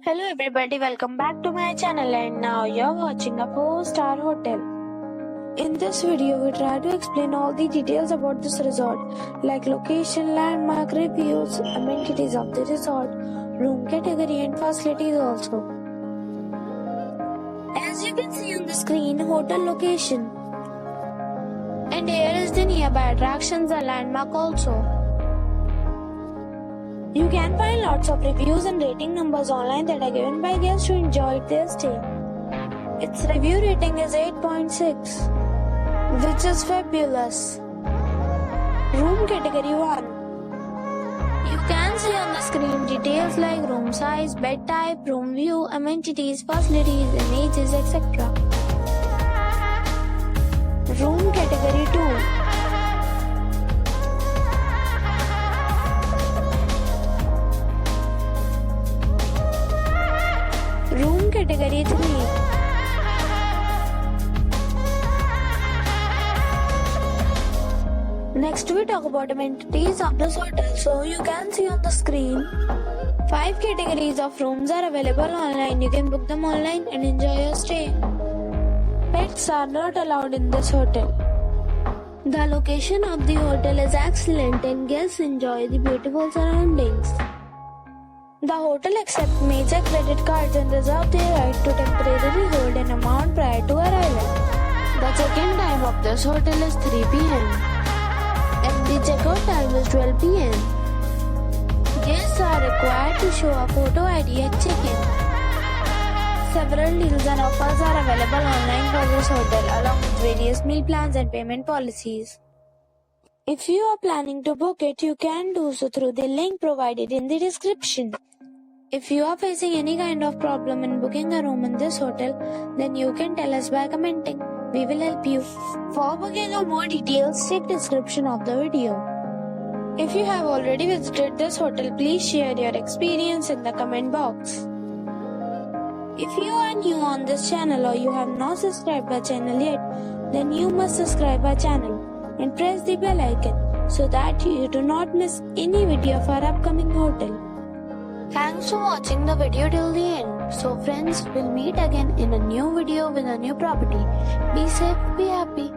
Hello everybody, welcome back to my channel and now you're watching a 4-star hotel. In this video, we try to explain all the details about this resort like location, landmark, reviews, amenities of the resort, room category and facilities also. As you can see on the screen, hotel location. And here is the nearby attractions and landmark also. You can find lots of reviews and rating numbers online that are given by guests who enjoyed their stay. Its review rating is 8.6, which is fabulous. Room category 1. You can see on the screen details like room size, bed type, room view, amenities, facilities, images, etc. Room category 2. Room category 3. Next we talk about amenities of this hotel. So you can see on the screen 5 categories of rooms are available online. You can book them online and enjoy your stay. Pets are not allowed in this hotel. The location of the hotel is excellent and guests enjoy the beautiful surroundings. The hotel accepts major credit cards and reserves their right to temporarily hold an amount prior to arrival. The check-in time of this hotel is 3 p.m. and the check-out time is 12 p.m. Guests are required to show a photo ID at check-in. Several deals and offers are available online for this hotel along with various meal plans and payment policies. If you are planning to book it, you can do so through the link provided in the description. If you are facing any kind of problem in booking a room in this hotel, then you can tell us by commenting. We will help you. For booking or more details, check description of the video. If you have already visited this hotel, please share your experience in the comment box. If you are new on this channel or you have not subscribed our channel yet, then you must subscribe our channel and press the bell icon so that you do not miss any video of our upcoming hotel. Thanks for watching the video till the end. So friends, we'll meet again in a new video with a new property. Be safe, be happy.